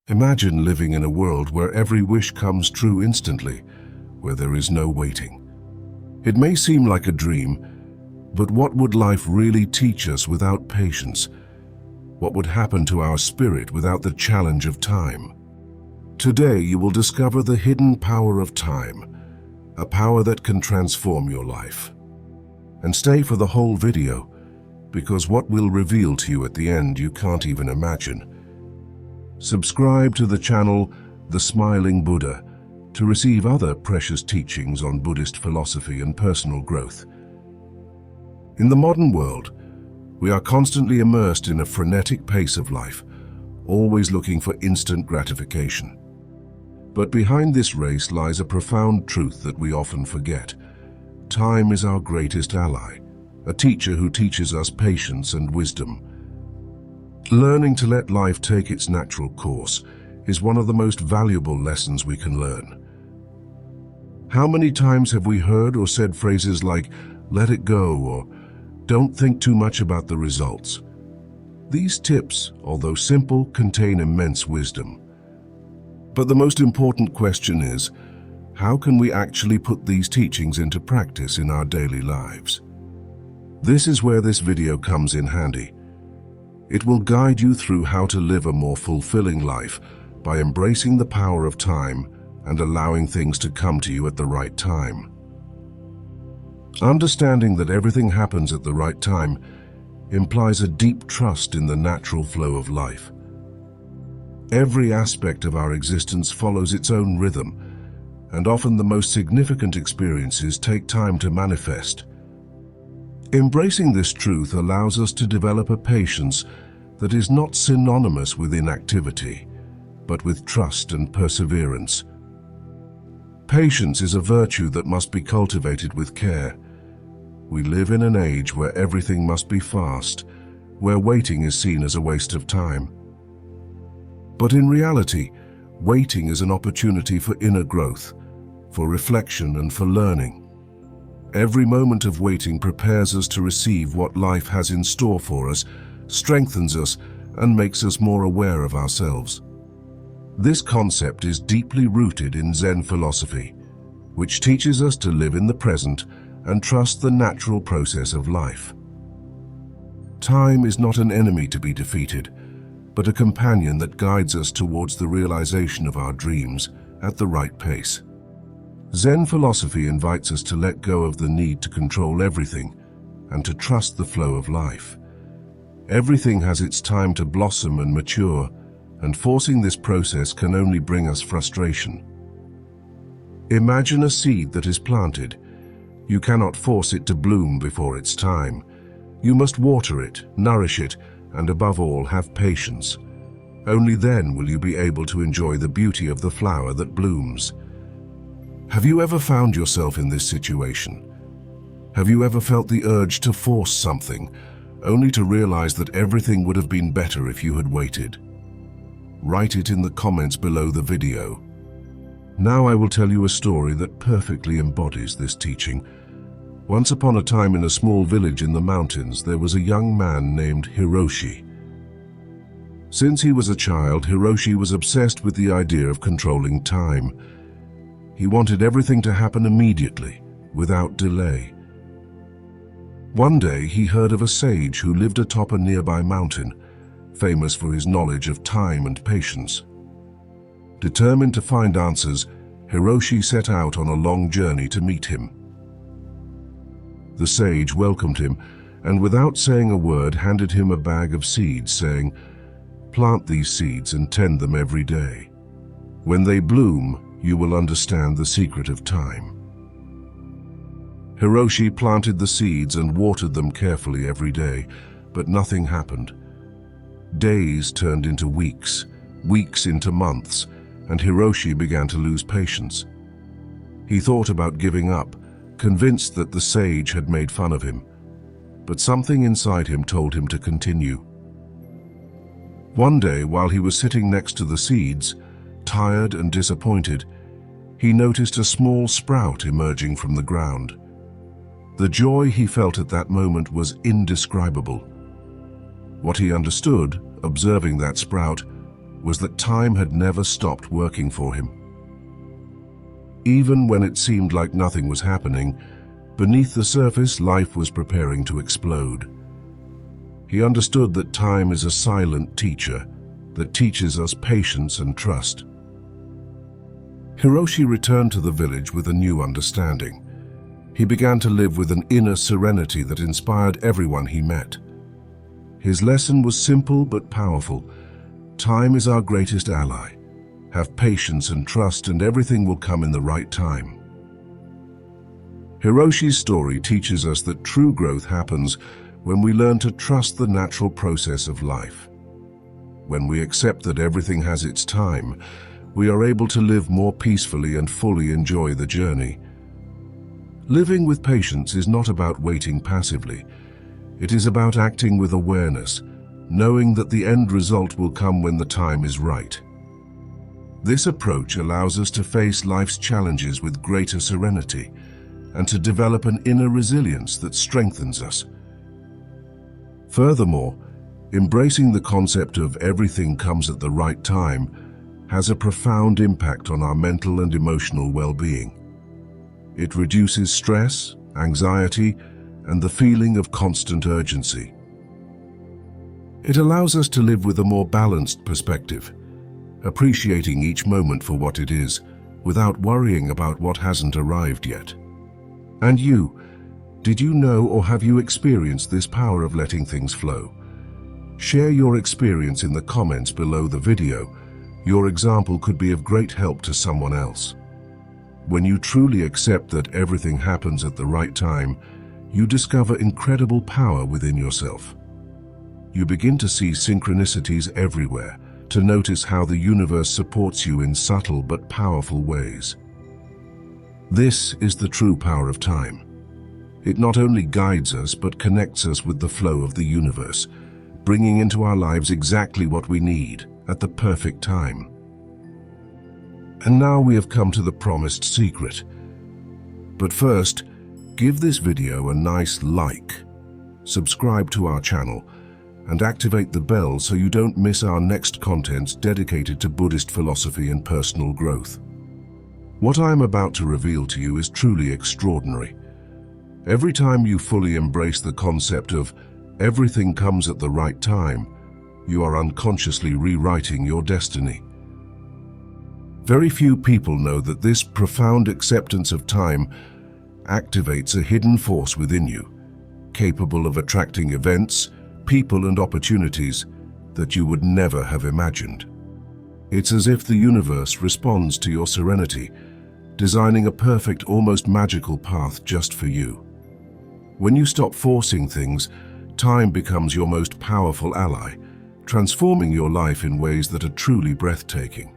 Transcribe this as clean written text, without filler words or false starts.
Imagine living in a world where every wish comes true instantly, where there is no waiting. It may seem like a dream, but what would life really teach us without patience? What would happen to our spirit without the challenge of time? Today you will discover the hidden power of time, a power that can transform your life. And stay for the whole video, because what we'll reveal to you at the end you can't even imagine. Subscribe to the channel The Smiling Buddha to receive other precious teachings on Buddhist philosophy and personal growth. In the modern world, we are constantly immersed in a frenetic pace of life, always looking for instant gratification. But behind this race lies a profound truth that we often forget. Time is our greatest ally, a teacher who teaches us patience and wisdom. Learning to let life take its natural course is one of the most valuable lessons we can learn. How many times have we heard or said phrases like, "let it go," or "don't think too much about the results"? These tips, although simple, contain immense wisdom. But the most important question is, how can we actually put these teachings into practice in our daily lives? This is where this video comes in handy. It will guide you through how to live a more fulfilling life by embracing the power of time and allowing things to come to you at the right time. Understanding that everything happens at the right time implies a deep trust in the natural flow of life. Every aspect of our existence follows its own rhythm, and often the most significant experiences take time to manifest. Embracing this truth allows us to develop a patience that is not synonymous with inactivity, but with trust and perseverance. Patience is a virtue that must be cultivated with care. We live in an age where everything must be fast, where waiting is seen as a waste of time. But in reality, waiting is an opportunity for inner growth, for reflection and for learning. Every moment of waiting prepares us to receive what life has in store for us, strengthens us, and makes us more aware of ourselves. This concept is deeply rooted in Zen philosophy, which teaches us to live in the present and trust the natural process of life. Time is not an enemy to be defeated, but a companion that guides us towards the realization of our dreams at the right pace. Zen philosophy invites us to let go of the need to control everything and to trust the flow of life. Everything has its time to blossom and mature, and forcing this process can only bring us frustration. Imagine a seed that is planted. You cannot force it to bloom before its time. You must water it, nourish it, and above all, have patience. Only then will you be able to enjoy the beauty of the flower that blooms. Have you ever found yourself in this situation? Have you ever felt the urge to force something, only to realize that everything would have been better if you had waited? Write it in the comments below the video. Now I will tell you a story that perfectly embodies this teaching. Once upon a time in a small village in the mountains, there was a young man named Hiroshi. Since he was a child, Hiroshi was obsessed with the idea of controlling time. He wanted everything to happen immediately, without delay. One day he heard of a sage who lived atop a nearby mountain, famous for his knowledge of time and patience. Determined to find answers, Hiroshi set out on a long journey to meet him. The sage welcomed him and without saying a word handed him a bag of seeds, saying, "Plant these seeds and tend them every day. When they bloom, you will understand the secret of time." Hiroshi planted the seeds and watered them carefully every day, but nothing happened. Days turned into weeks, weeks into months, and Hiroshi began to lose patience. He thought about giving up, convinced that the sage had made fun of him, but something inside him told him to continue. One day, while he was sitting next to the seeds, tired and disappointed, he noticed a small sprout emerging from the ground. The joy he felt at that moment was indescribable. What he understood, observing that sprout, was that time had never stopped working for him. Even when it seemed like nothing was happening, beneath the surface, life was preparing to explode. He understood that time is a silent teacher that teaches us patience and trust. Hiroshi returned to the village with a new understanding. He began to live with an inner serenity that inspired everyone he met. His lesson was simple but powerful. Time is our greatest ally. Have patience and trust, and everything will come in the right time. Hiroshi's story teaches us that true growth happens when we learn to trust the natural process of life. When we accept that everything has its time, we are able to live more peacefully and fully enjoy the journey. Living with patience is not about waiting passively. It is about acting with awareness, knowing that the end result will come when the time is right. This approach allows us to face life's challenges with greater serenity and to develop an inner resilience that strengthens us. Furthermore, embracing the concept of everything comes at the right time has a profound impact on our mental and emotional well-being. It reduces stress, anxiety, and the feeling of constant urgency. It allows us to live with a more balanced perspective, appreciating each moment for what it is, without worrying about what hasn't arrived yet. And you, did you know or have you experienced this power of letting things flow? Share your experience in the comments below the video. Your example could be of great help to someone else. When you truly accept that everything happens at the right time, you discover incredible power within yourself. You begin to see synchronicities everywhere, to notice how the universe supports you in subtle but powerful ways. This is the true power of time. It not only guides us but connects us with the flow of the universe, bringing into our lives exactly what we need at the perfect time. And now we have come to the promised secret. But first, give this video a nice like, subscribe to our channel, and activate the bell so you don't miss our next content dedicated to Buddhist philosophy and personal growth. What I am about to reveal to you is truly extraordinary. Every time you fully embrace the concept of everything comes at the right time, you are unconsciously rewriting your destiny. Very few people know that this profound acceptance of time activates a hidden force within you, capable of attracting events, people, and opportunities that you would never have imagined. It's as if the universe responds to your serenity, designing a perfect, almost magical path just for you. When you stop forcing things, time becomes your most powerful ally, transforming your life in ways that are truly breathtaking.